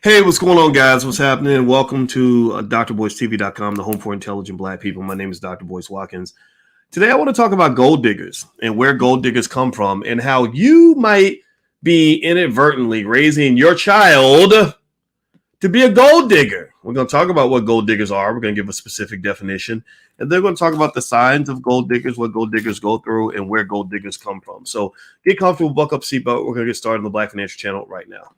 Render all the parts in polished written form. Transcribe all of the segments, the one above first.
Hey, what's going on, guys? What's happening? Welcome to drboycetv.com, the home for intelligent Black people. My name is Dr. Boyce Watkins. Today, I want to talk about gold diggers and where gold diggers come from and how you might be inadvertently raising your child to be a gold digger. We're going to talk about what gold diggers are. We're going to give a specific definition. And then we're going to talk about the signs of gold diggers, what gold diggers go through, and where gold diggers come from. So get comfortable, buckle up, seatbelt. We're going to get started on the Black Financial Channel right now.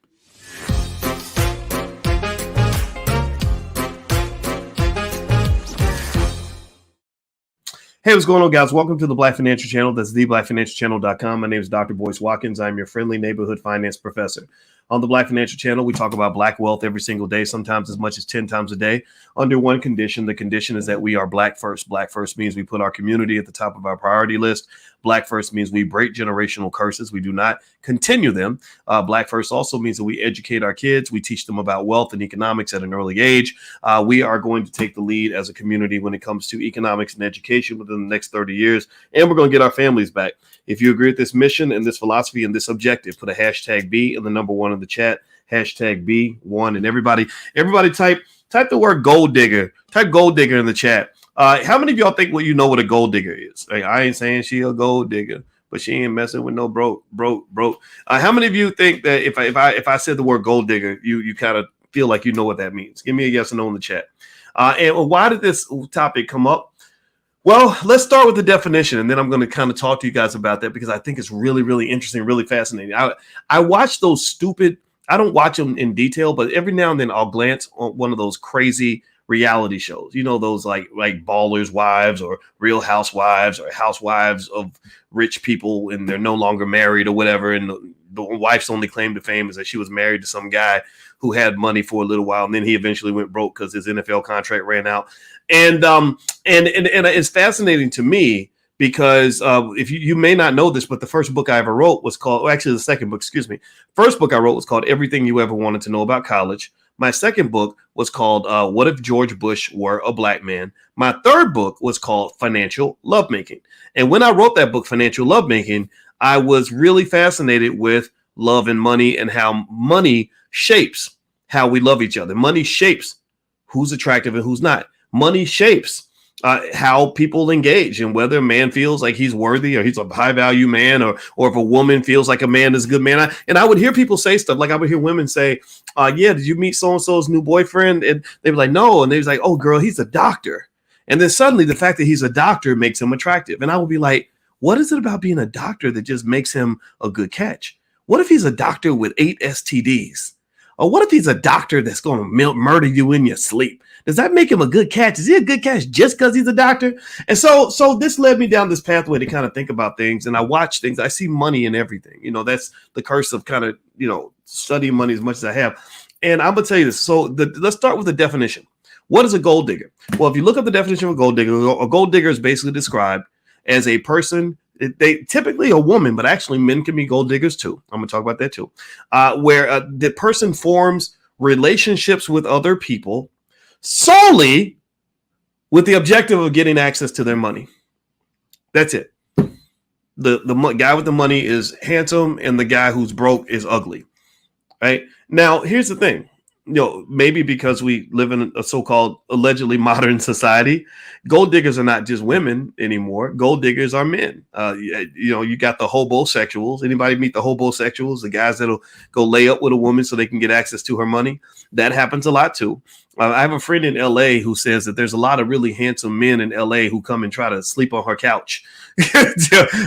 Hey, what's going on, guys? Welcome to the Black Financial Channel. That's theblackfinancialchannel.com. My name is Dr. Boyce Watkins. I'm your friendly neighborhood finance professor. On the Black Financial Channel, we talk about Black wealth every single day, sometimes as much as 10 times a day, under one condition. The condition is that we are Black first. Black first means we put our community at the top of our priority list. Black first means we break generational curses. We do not continue them. Black first also means that we educate our kids. We teach them about wealth and economics at an early age. We are going to take the lead as a community when it comes to economics and education within the next 30 years, and we're going to get our families back. If you agree with this mission and this philosophy and this objective, put a hashtag B and the number one in the chat, hashtag B1, and everybody type the word gold digger, type gold digger in the chat. How many of y'all think you know what a gold digger is? Like, I ain't saying she a gold digger, but she ain't messing with no broke. How many of you think that if I said the word gold digger, you kind of feel like you know what that means? Give me a yes or no in the chat. And why did this topic come up? Well, let's start with the definition, and then I'm going to kind of talk to you guys about that because I think it's really, really interesting, really fascinating. I watch those stupid, I don't watch them in detail, but every now and then I'll glance on one of those crazy reality shows. You know, those like Ballers' Wives or Real Housewives or Housewives of rich people and they're no longer married or whatever. And the wife's only claim to fame is that she was married to some guy who had money for a little while, and then he eventually went broke because his NFL contract ran out. And it's fascinating to me because if you may not know this, but the first book I ever wrote was called, well, actually the second book, first book I wrote was called Everything You Ever Wanted to Know About College. My second book was called What If George Bush Were a Black Man? My third book was called Financial Lovemaking. And when I wrote that book, Financial Lovemaking, I was really fascinated with love and money and how money shapes how we love each other. Money shapes who's attractive and who's not. Money shapes how people engage and whether a man feels like he's worthy or he's a high value man or if a woman feels like a man is a good man. I would hear people say stuff like I would hear women say, yeah, did you meet so-and-so's new boyfriend? And they were like, no. And they was like, oh, girl, he's a doctor. And then suddenly the fact that he's a doctor makes him attractive. And I would be like, what is it about being a doctor that just makes him a good catch? What if he's a doctor with 8 STDs? Or what if he's a doctor that's going to murder you in your sleep? Does that make him a good catch? Is he a good catch just because he's a doctor? And so this led me down this pathway to kind of think about things. And I watch things. I see money in everything. You know, that's the curse of kind of, studying money as much as I have. And I'm going to tell you this. So let's start with the definition. What is a gold digger? Well, if you look up the definition of a gold digger is basically described as a person. They typically a woman, but actually men can be gold diggers too. I'm going to talk about that too, where the person forms relationships with other people solely with the objective of getting access to their money. That's it. The guy with the money is handsome and the guy who's broke is ugly. Right? Now, here's the thing. Maybe because we live in a so-called allegedly modern society, gold diggers are not just women anymore. Gold diggers are men. You got the hobosexuals. Anybody meet the hobosexuals? The guys that'll go lay up with a woman so they can get access to her money. That happens a lot too. I have a friend in LA who says that there's a lot of really handsome men in LA who come and try to sleep on her couch.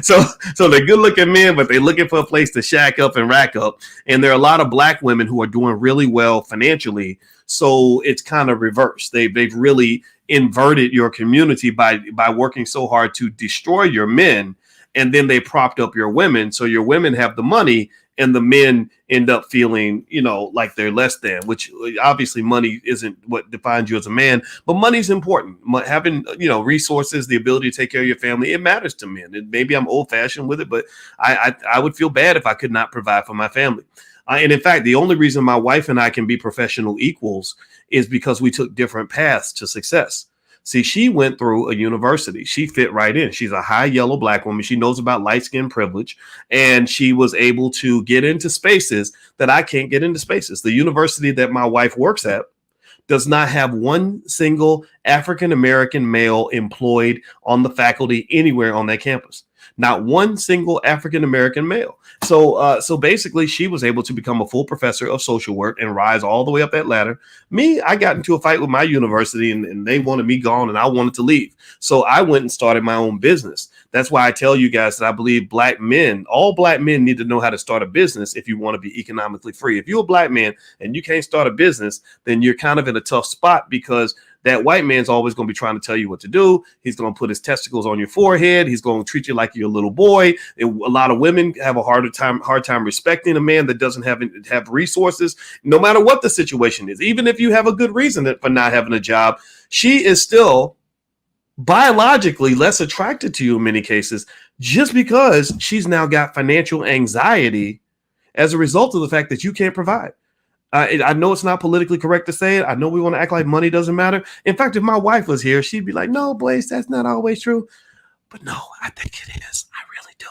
so they're good looking men, but they're looking for a place to shack up and rack up. And there are a lot of black women who are doing really well financially. So it's kind of reversed. They've really inverted your community by working so hard to destroy your men. And then they propped up your women. So your women have the money and the men end up feeling, like they're less than, which obviously money isn't what defines you as a man, but money's important. Having, resources, the ability to take care of your family, it matters to men. And maybe I'm old fashioned with it, but I would feel bad if I could not provide for my family. And in fact, the only reason my wife and I can be professional equals is because we took different paths to success. See, she went through a university. She fit right in. She's a high yellow black woman. She knows about light skin privilege, and she was able to get into spaces that I can't get into spaces. The university that my wife works at does not have one single African-American male employed on the faculty anywhere on that campus. Not one single African-American male. So basically, she was able to become a full professor of social work and rise all the way up that ladder. Me, I got into a fight with my university and they wanted me gone and I wanted to leave. So I went and started my own business. That's why I tell you guys that I believe all black men need to know how to start a business if you want to be economically free. If you're a black man and you can't start a business, then you're kind of in a tough spot because that white man's always going to be trying to tell you what to do. He's going to put his testicles on your forehead. He's going to treat you like you're a little boy. A lot of women have a hard time respecting a man that doesn't have resources, no matter what the situation is. Even if you have a good reason for not having a job, she is still biologically less attracted to you in many cases just because she's now got financial anxiety as a result of the fact that you can't provide. I know it's not politically correct to say it. I know we want to act like money doesn't matter. In fact, if my wife was here, she'd be like, no, Boyce, that's not always true. But no, I think it is. I really do.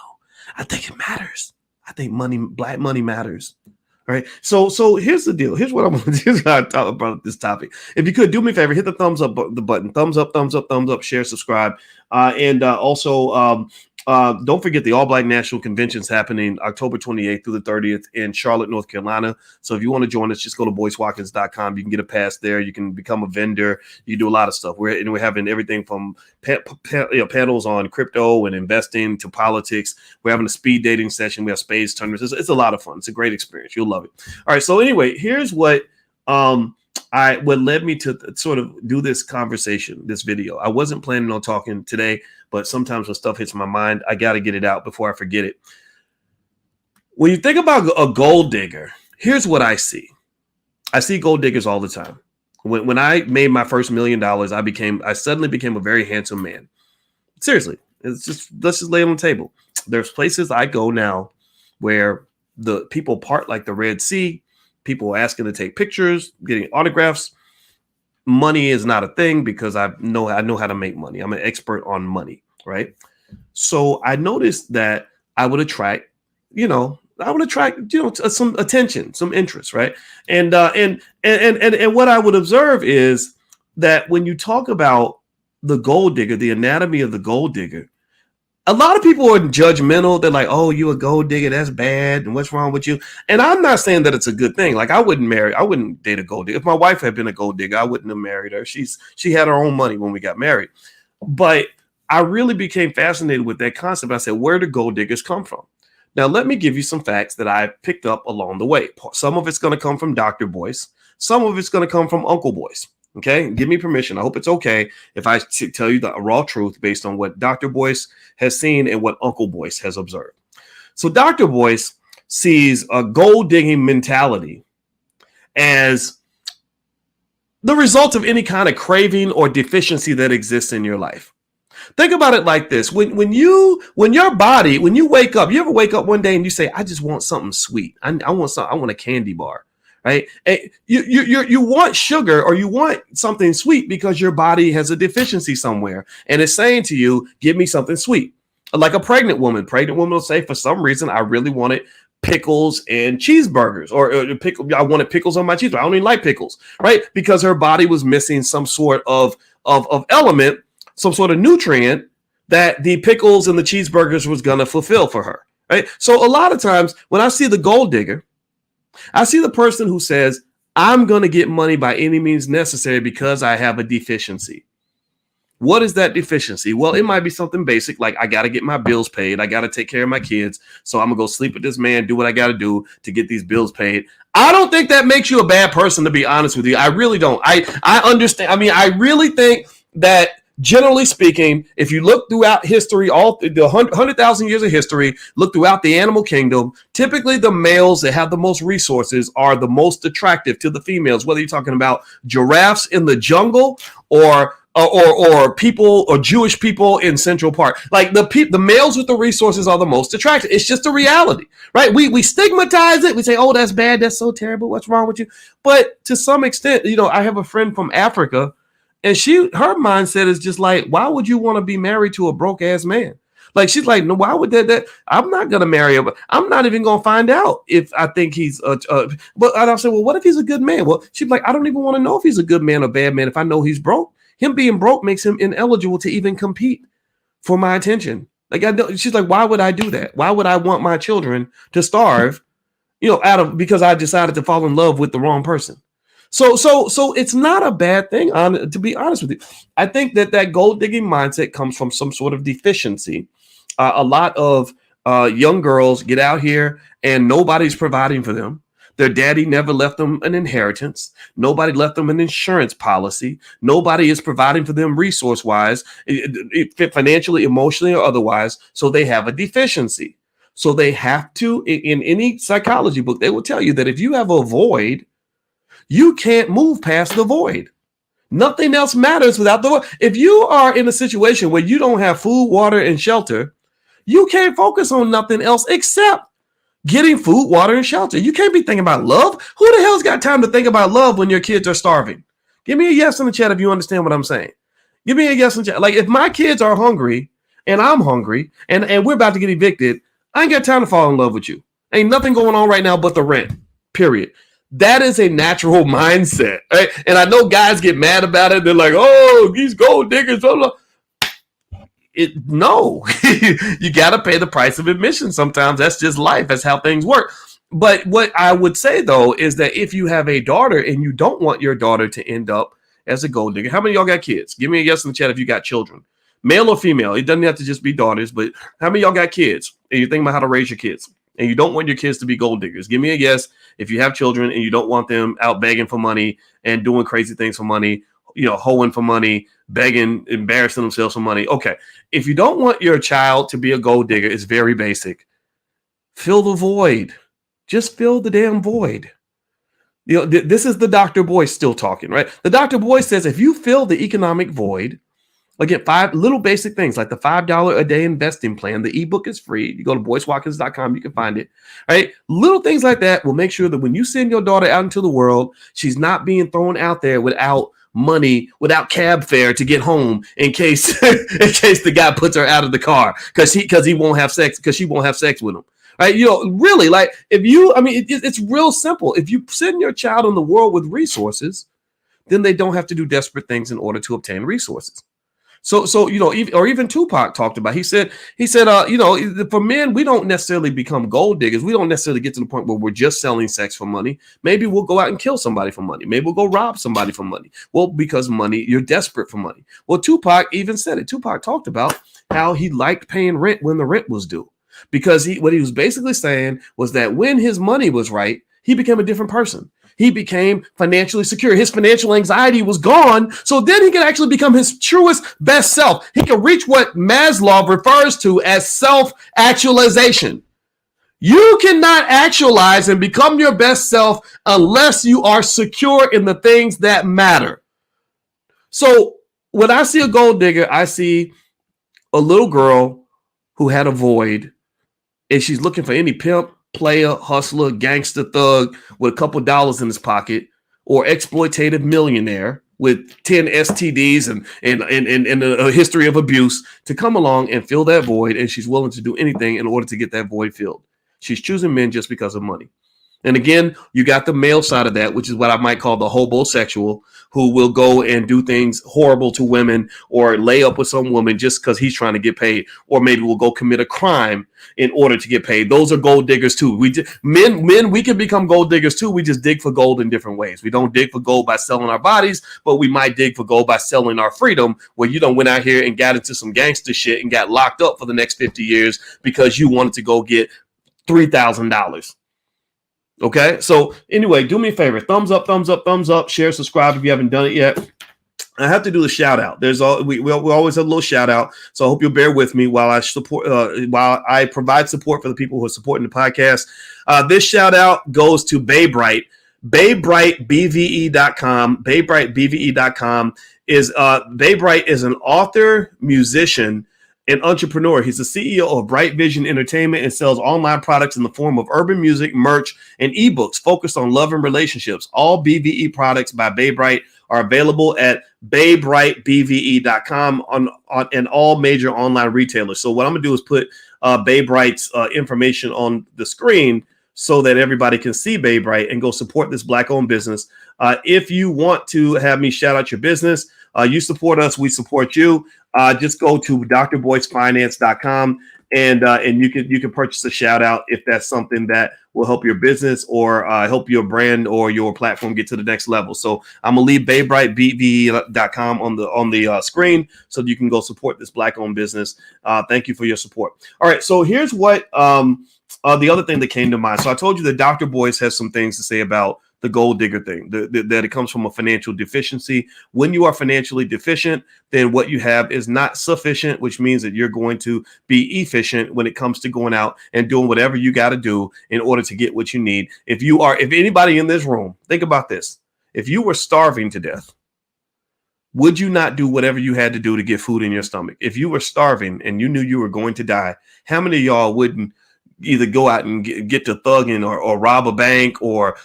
I think it matters. I think black money matters. All right. So here's the deal. Here's what I'm going to do. Here's how I talk about this topic. If you could do me a favor, hit the thumbs up button. Thumbs up, share, subscribe. Also, don't forget the All Black National Convention's happening October 28th through the 30th in Charlotte, North Carolina. So if you want to join us, just go to boycewatkins.com. You can get a pass there. You can become a vendor. You do a lot of stuff. We're having everything from panels on crypto and investing to politics. We're having a speed dating session. We have spades tournaments. It's a lot of fun. It's a great experience. You'll love it. All right. So anyway, here's what what led me to sort of do this conversation, this video. I wasn't planning on talking today, but sometimes when stuff hits my mind, I got to get it out before I forget it. When you think about a gold digger, here's what I see. I see gold diggers all the time. When I made my first $1 million, I suddenly became a very handsome man. Seriously, let's just lay it on the table. There's places I go now where the people part like the Red Sea. People asking to take pictures, getting autographs. Money is not a thing because I know how to make money. I'm an expert on money, right? So I noticed that I would attract, some attention, some interest, right? And what I would observe is that when you talk about the gold digger, the anatomy of the gold digger, a lot of people are judgmental. They're like, oh, you a gold digger, that's bad. And what's wrong with you? And I'm not saying that it's a good thing. Like I wouldn't date a gold digger. If my wife had been a gold digger, I wouldn't have married her. She had her own money when we got married. But I really became fascinated with that concept. I said, where do gold diggers come from? Now, let me give you some facts that I picked up along the way. Some of it's going to come from Dr. Boyce. Some of it's going to come from Uncle Boyce. Okay, give me permission. I hope it's okay if I tell you the raw truth based on what Dr. Boyce has seen and what Uncle Boyce has observed. So Dr. Boyce sees a gold digging mentality as the result of any kind of craving or deficiency that exists in your life. Think about it like this. When you wake up, you ever wake up one day and you say, I just want something sweet. I want a candy bar. Right. You want sugar or you want something sweet because your body has a deficiency somewhere. And it's saying to you, give me something sweet. Like a pregnant woman will say, for some reason, I really wanted pickles and cheeseburgers or I wanted pickles on my cheeseburger. I don't even like pickles. Right. Because her body was missing some sort of element, some sort of nutrient that the pickles and the cheeseburgers was going to fulfill for her. Right. So a lot of times when I see the gold digger, I see the person who says, I'm going to get money by any means necessary because I have a deficiency. What is that deficiency? Well, it might be something basic, like I got to get my bills paid. I got to take care of my kids. So I'm going to go sleep with this man, do what I got to do to get these bills paid. I don't think that makes you a bad person, to be honest with you. I really don't. I understand. I mean, I really think that generally speaking, if you look throughout history, all the 100,000 years of history, look throughout the animal kingdom, typically the males that have the most resources are the most attractive to the females, whether you're talking about giraffes in the jungle or people or Jewish people in Central Park. Like the males with the resources are the most attractive. It's just a reality, right? We stigmatize it. We say, oh, that's bad. That's so terrible. What's wrong with you? But to some extent, I have a friend from Africa. And her mindset is just like, why would you want to be married to a broke ass man? Like, she's like, no, why would that I'm not going to marry him. I'm not even going to find out if I think he's, but I'll say, well, what if he's a good man? Well, she's like, I don't even want to know if he's a good man or bad man if I know he's broke. Him being broke makes him ineligible to even compete for my attention. Like, she's like, why would I do that? Why would I want my children to starve, because I decided to fall in love with the wrong person? So it's not a bad thing, to be honest with you. I think that gold digging mindset comes from some sort of deficiency. A lot of young girls get out here and nobody's providing for them. Their daddy never left them an inheritance. Nobody left them an insurance policy. Nobody is providing for them resource-wise, financially, emotionally, or otherwise. So they have a deficiency. So they have to, in any psychology book, they will tell you that if you have a void, you can't move past the void. Nothing else matters without the void. If you are in a situation where you don't have food, water, and shelter, you can't focus on nothing else except getting food, water, and shelter. You can't be thinking about love. Who the hell's got time to think about love when your kids are starving? Give me a yes in the chat if you understand what I'm saying. Give me a yes in the chat. Like, if my kids are hungry and I'm hungry and we're about to get evicted, I ain't got time to fall in love with you. Ain't nothing going on right now but the rent, period. That is a natural mindset, right? And I know guys get mad about it. They're like, oh, these gold diggers, blah, blah. No, you got to pay the price of admission. Sometimes that's just life. That's how things work. But what I would say, though, is that if you have a daughter and you don't want your daughter to end up as a gold digger, how many of y'all got kids? Give me a yes in the chat if you got children, male or female. It doesn't have to just be daughters, but how many of y'all got kids and you're thinking about how to raise your kids and you don't want your kids to be gold diggers? Give me a yes if you have children and you don't want them out begging for money and doing crazy things for money, hoeing for money, begging, embarrassing themselves for money. Okay. If you don't want your child to be a gold digger, it's very basic. Fill the void. Just fill the damn void. This is the Dr. Boyce still talking, right? The Dr. Boyce says if you fill the economic void, again, 5 little basic things like the $5 a day investing plan. The ebook is free. You go to boycewatkins.com, you can find it, right? Little things like that will make sure that when you send your daughter out into the world, she's not being thrown out there without money, without cab fare to get home in case the guy puts her out of the car because he won't have sex, because she won't have sex with him. Right? Really, like, it's real simple. If you send your child in the world with resources, then they don't have to do desperate things in order to obtain resources. So even Tupac talked about, he said, for men, we don't necessarily become gold diggers. We don't necessarily get to the point where we're just selling sex for money. Maybe we'll go out and kill somebody for money. Maybe we'll go rob somebody for money. Well, because money, you're desperate for money. Well, Tupac even said it. Tupac talked about how he liked paying rent when the rent was due, because what he was basically saying was that when his money was right, he became a different person. He became financially secure. His financial anxiety was gone. So then he could actually become his truest best self. He could reach what Maslow refers to as self-actualization. You cannot actualize and become your best self unless you are secure in the things that matter. So when I see a gold digger, I see a little girl who had a void and she's looking for any pimp, player, hustler, gangster, thug with a couple dollars in his pocket, or exploitative millionaire with 10 STDs and a history of abuse to come along and fill that void, and she's willing to do anything in order to get that void filled. She's choosing men just because of money. And again, you got the male side of that, which is what I might call the hobosexual, who will go and do things horrible to women or lay up with some woman just because he's trying to get paid, or maybe will go commit a crime in order to get paid. Those are gold diggers too. We can become gold diggers too. We just dig for gold in different ways. We don't dig for gold by selling our bodies, but we might dig for gold by selling our freedom, where you went out here and got into some gangster shit and got locked up for the next 50 years because you wanted to go get $3,000. Okay, so anyway, do me a favor. Thumbs up, thumbs up, thumbs up. Share, subscribe if you haven't done it yet. I have to do the shout out. We always have a little shout out, so I hope you'll bear with me while I provide support for the people who are supporting the podcast. This shout out goes to Baybright. BaybrightBVE.com. BaybrightBVE.com is Baybright is an author, musician, an entrepreneur. He's the CEO of Bright Vision Entertainment and sells online products in the form of urban music, merch, and ebooks focused on love and relationships. All BVE products by Baybright are available at BabeRightBVE.com on all major online retailers. So what I'm gonna do is put Babe Right's information on the screen so that everybody can see Babe Right and go support this Black-owned business. If you want to have me shout out your business, you support us, we support you. Just go to drboycefinance.com and you can purchase a shout out if that's something that will help your business or help your brand or your platform get to the next level. So I'm gonna leave BabeRightBVE.com on the screen so that you can go support this Black-owned business. Thank you for your support. All right, so here's what the other thing that came to mind. So I told you that Dr. Boyce has some things to say about the gold digger thing, that it comes from a financial deficiency. When you are financially deficient, then what you have is not sufficient, which means that you're going to be efficient when it comes to going out and doing whatever you got to do in order to get what you need. If anybody in this room, think about this. If you were starving to death, would you not do whatever you had to do to get food in your stomach? If you were starving and you knew you were going to die, how many of y'all wouldn't either go out and get to thugging or rob a bank or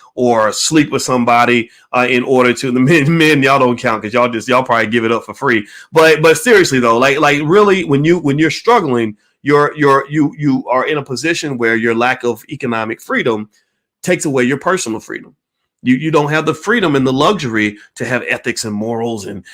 sleep with somebody in order to the men y'all don't count because y'all probably give it up for free. But seriously though, like really when you're struggling, you are in a position where your lack of economic freedom takes away your personal freedom. You don't have the freedom and the luxury to have ethics and morals and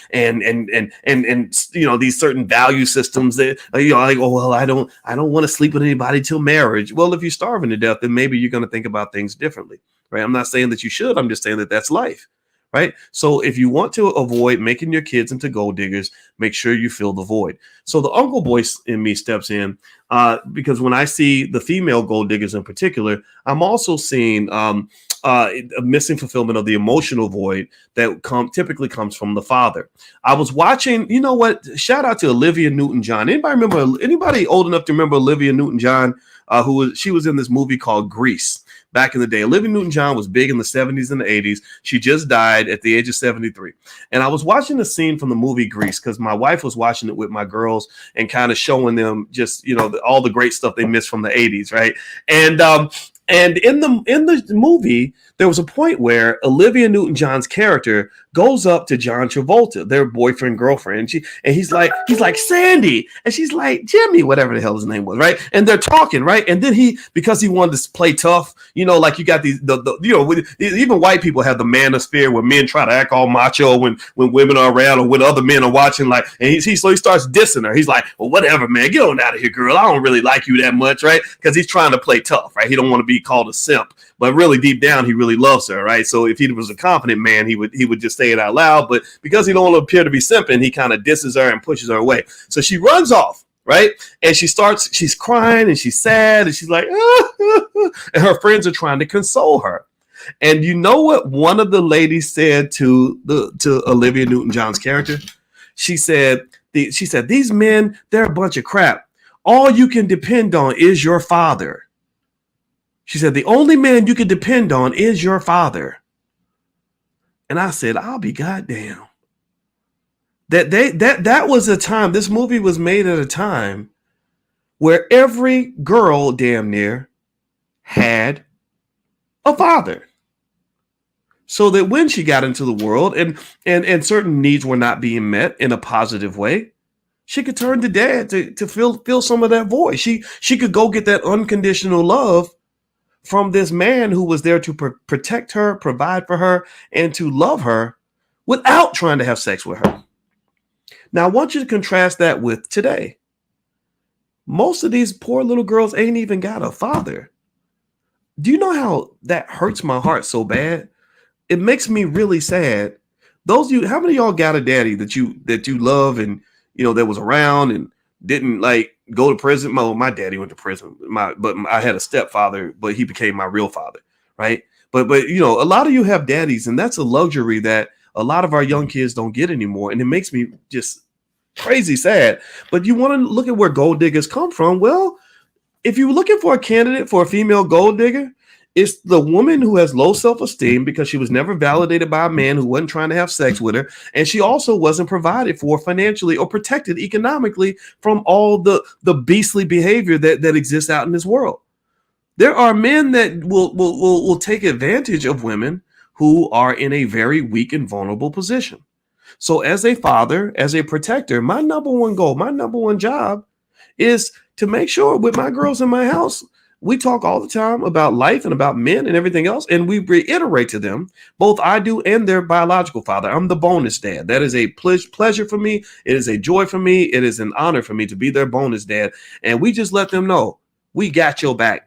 these certain value systems that like, oh well, I don't want to sleep with anybody till marriage. Well, if you're starving to death, then maybe you're going to think about things differently, right? I'm not saying that you should. I'm just saying that that's life, right? So if you want to avoid making your kids into gold diggers, make sure you fill the void. So the Uncle Boyce in me steps in because when I see the female gold diggers in particular, I'm also seeing a missing fulfillment of the emotional void that typically comes from the father. I was watching, you know what? Shout out to Olivia Newton-John. Anybody old enough to remember Olivia Newton-John? She was in this movie called Grease back in the day. Olivia Newton-John was big in the 70s and the 80s. She just died at the age of 73. And I was watching a scene from the movie Grease because my wife was watching it with my girls and kind of showing them just, all the great stuff they missed from the 80s, right? And in the movie, there was a point where Olivia Newton-John's character goes up to John Travolta, their boyfriend, girlfriend. And he's like, Sandy. And she's like, Jimmy, whatever the hell his name was, right? And they're talking, right? And then because he wanted to play tough, like you got these, even white people have the manosphere where men try to act all macho when women are around or when other men are watching, so he starts dissing her. He's like, well, whatever, man, get on out of here, girl. I don't really like you that much, right? Because he's trying to play tough, right? He don't want to be called a simp, but really deep down, he really loves her, right? So if he was a confident man, he would just say it out loud, but because he don't want to appear to be simping, he kind of disses her and pushes her away. So she runs off, right? And she's crying and she's sad and she's like, and her friends are trying to console her. And you know what one of the ladies said to Olivia Newton-John's character? She said, these men, they're a bunch of crap. All you can depend on is your father. She said, the only man you can depend on is your father. And I said, I'll be goddamn. That was a time, this movie was made at a time where every girl damn near had a father. So that when she got into the world and certain needs were not being met in a positive way, she could turn to dad to fill some of that void. She could go get that unconditional love from this man who was there to protect her, provide for her, and to love her without trying to have sex with her. Now, I want you to contrast that with today. Most of these poor little girls ain't even got a father. Do you know how that hurts my heart so bad? It makes me really sad. How many of y'all got a daddy that you love and that was around and didn't go to prison? My daddy went to prison. But I had a stepfather, but he became my real father, right? But a lot of you have daddies, and that's a luxury that a lot of our young kids don't get anymore, and it makes me just crazy sad. But you want to look at where gold diggers come from? Well, if you're looking for a candidate for a female gold digger, it's the woman who has low self-esteem because she was never validated by a man who wasn't trying to have sex with her. And she also wasn't provided for financially or protected economically from all the beastly behavior that exists out in this world. There are men that will take advantage of women who are in a very weak and vulnerable position. So as a father, as a protector, my number one goal, my number one job is to make sure with my girls in my house, we talk all the time about life and about men and everything else. And we reiterate to them, both I do and their biological father, I'm the bonus dad. That is a pleasure for me. It is a joy for me. It is an honor for me to be their bonus dad. And we just let them know, we got your back.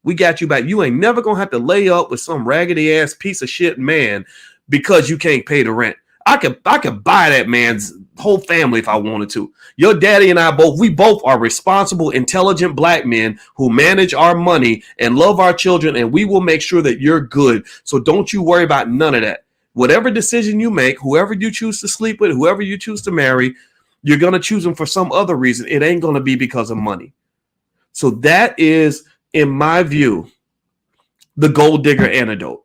We got you back. You ain't never going to have to lay up with some raggedy ass piece of shit man because you can't pay the rent. I could buy that man's whole family if I wanted to. Your daddy and I we both are responsible, intelligent black men who manage our money and love our children, and we will make sure that you're good. So don't you worry about none of that. Whatever decision you make, whoever you choose to sleep with, whoever you choose to marry, you're going to choose them for some other reason. It ain't going to be because of money. So that is, in my view, the gold digger antidote.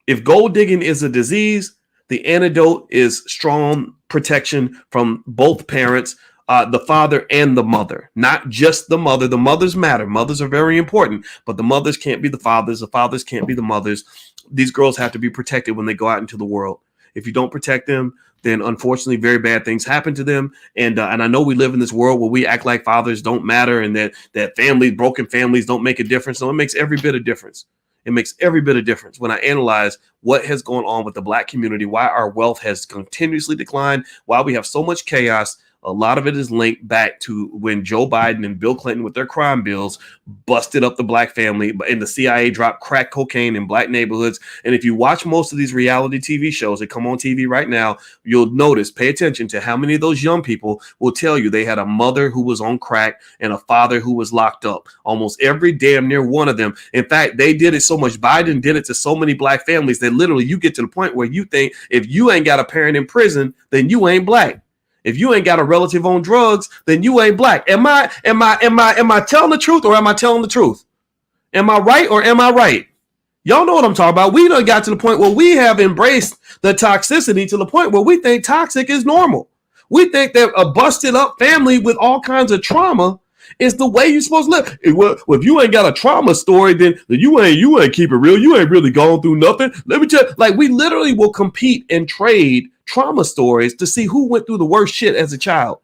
If gold digging is a disease, the antidote is strong protection from both parents, the father and the mother, not just the mother. The mothers matter. Mothers are very important, but the mothers can't be the fathers. The fathers can't be the mothers. These girls have to be protected when they go out into the world. If you don't protect them, then unfortunately very bad things happen to them. And I know we live in this world where we act like fathers don't matter and that families, broken families don't make a difference. So it makes every bit of difference. It makes every bit of difference when I analyze what has gone on with the black community, why our wealth has continuously declined, why we have so much chaos. A lot of it is linked back to when Joe Biden and Bill Clinton with their crime bills busted up the black family and the CIA dropped crack cocaine in black neighborhoods. And if you watch most of these reality TV shows that come on TV right now, you'll notice, pay attention to how many of those young people will tell you they had a mother who was on crack and a father who was locked up. Almost every damn near one of them. In fact, they did it so much. Biden did it to so many black families that literally you get to the point where you think if you ain't got a parent in prison, then you ain't black. If you ain't got a relative on drugs, then you ain't black. Am I telling the truth or am I telling the truth? Am I right or am I right? Y'all know what I'm talking about. We done got to the point where we have embraced the toxicity to the point where we think toxic is normal. We think that a busted up family with all kinds of trauma is the way you're supposed to live. Well, if you ain't got a trauma story, then you ain't keep it real. You ain't really gone through nothing. Let me tell you, like we literally will compete and trade trauma stories to see who went through the worst shit as a child.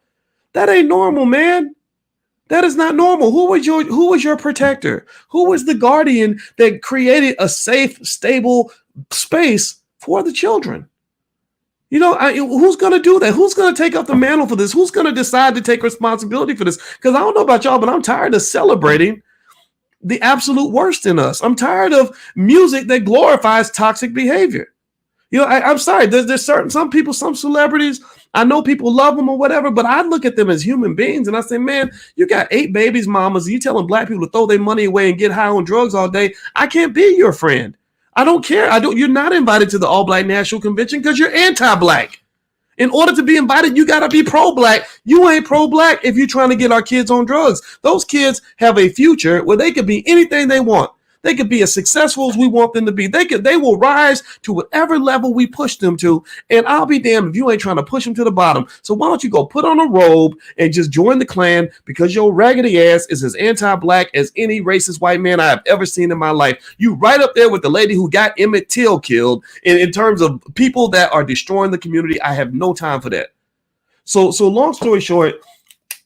That ain't normal, man. That is not normal. Who was your protector? Who was the guardian that created a safe, stable space for the children? You know, who's going to do that? Who's going to take up the mantle for this? Who's going to decide to take responsibility for this? Because I don't know about y'all, but I'm tired of celebrating the absolute worst in us. I'm tired of music that glorifies toxic behavior. You know, I'm sorry. There's some people, some celebrities, I know people love them or whatever, but I look at them as human beings and I say, man, you got 8 babies, mamas. You telling black people to throw their money away and get high on drugs all day. I can't be your friend. I don't care. You're not invited to the All Black National Convention because you're anti-black. In order to be invited, you got to be pro-black. You ain't pro-black if you're trying to get our kids on drugs. Those kids have a future where they could be anything they want. They could be as successful as we want them to be. They will rise to whatever level we push them to. And I'll be damned if you ain't trying to push them to the bottom. So why don't you go put on a robe and just join the Klan because your raggedy ass is as anti-black as any racist white man I have ever seen in my life. You right up there with the lady who got Emmett Till killed in terms of people that are destroying the community. I have no time for that. So long story short,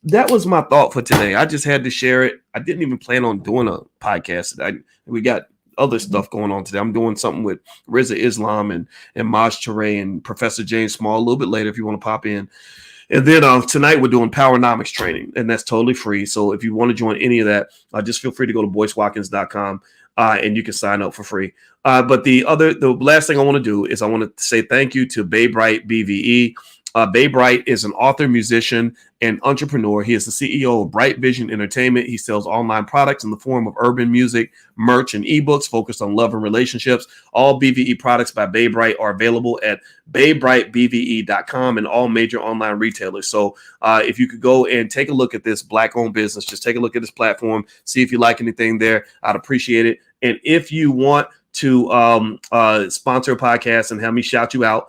that was my thought for today. I just had to share it. I didn't even plan on doing a podcast. We got other stuff going on today. I'm doing something with Rizza Islam and Maj Touré and Professor James Small a little bit later if you want to pop in. And then tonight we're doing Powernomics training, and that's totally free. So if you want to join any of that, just feel free to go to boycewatkins.com and you can sign up for free. But the last thing I want to do is I want to say thank you to Babe Wright BVE. Babe Wright is an author, musician, and entrepreneur. He is the CEO of Bright Vision Entertainment. He sells online products in the form of urban music, merch, and ebooks focused on love and relationships. All BVE products by Babe Wright are available at BabeWrightBVE.com and all major online retailers. So if you could go and take a look at this Black-owned business, just take a look at this platform, see if you like anything there. I'd appreciate it. And if you want to sponsor a podcast and have me shout you out,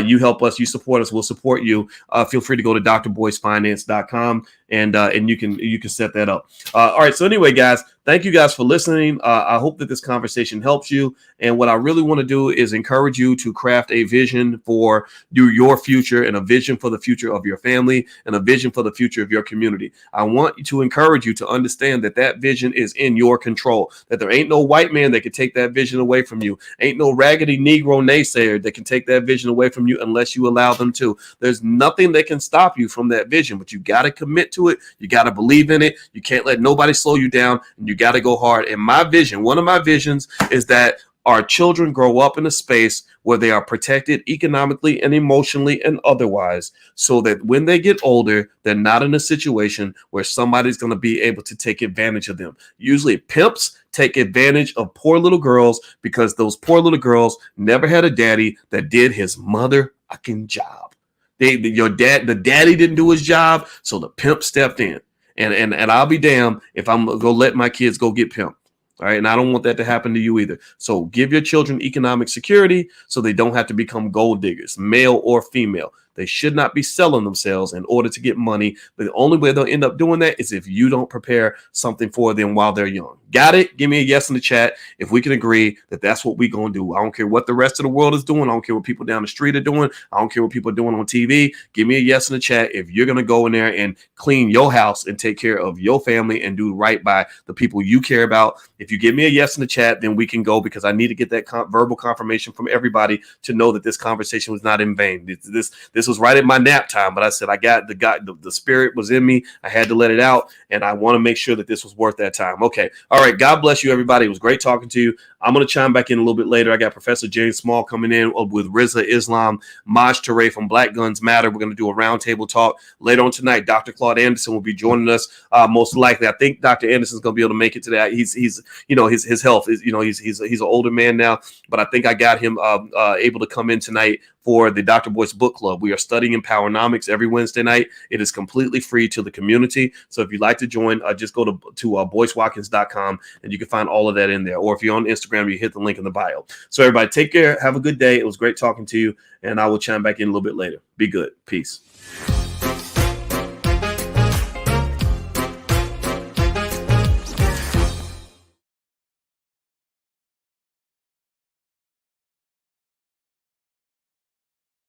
you help us, you support us, we'll support you. Feel free to go to drboycefinance.com and you can set that up. All right. So anyway, guys, thank you guys for listening. I hope that this conversation helps you. And what I really want to do is encourage you to craft a vision for your future, and a vision for the future of your family, and a vision for the future of your community. I want to encourage you to understand that that vision is in your control, that there ain't no white man that can take that vision away from you. Ain't no raggedy Negro naysayer that can take that vision away from you unless you allow them to. There's nothing that can stop you from that vision, but you got to commit to it. You got to believe in it. You can't let nobody slow you down, and you got to go hard. And my vision, one of my visions, is that our children grow up in a space where they are protected economically and emotionally and otherwise, so that when they get older, they're not in a situation where somebody's going to be able to take advantage of them. Usually pimps take advantage of poor little girls because those poor little girls never had a daddy that did his mother-fucking job. The daddy didn't do his job, so the pimp stepped in. And I'll be damned if I'm going to let my kids go get pimped. All right. And I don't want that to happen to you either. So give your children economic security so they don't have to become gold diggers, male or female. They should not be selling themselves in order to get money. But the only way they'll end up doing that is if you don't prepare something for them while they're young. Got it? Give me a yes in the chat if we can agree that that's what we're going to do. I don't care what the rest of the world is doing. I don't care what people down the street are doing. I don't care what people are doing on TV. Give me a yes in the chat if you're going to go in there and clean your house and take care of your family and do right by the people you care about. If you give me a yes in the chat, then we can go, because I need to get that verbal confirmation from everybody to know that this conversation was not in vain. This was right at my nap time, but I said the spirit was in me. I had to let it out, and I want to make sure that this was worth that time. Okay. All right. God bless you, everybody. It was great talking to you. I'm going to chime back in a little bit later. I got Professor James Small coming in with Rizza Islam, Maj Touré from Black Guns Matter. We're going to do a roundtable talk later on tonight. Dr. Claude Anderson will be joining us most likely. I think Dr. Anderson's going to be able to make it today. He's his health is, he's an older man now, but I think I got him able to come in tonight for the Dr. Boyce Book Club. We are studying Empowernomics every Wednesday night. It is completely free to the community. So if you'd like to join, just go to boycewatkins.com and you can find all of that in there. Or if you're on Instagram, you hit the link in the bio. So everybody, take care. Have a good day. It was great talking to you, and I will chime back in a little bit later. Be good. Peace.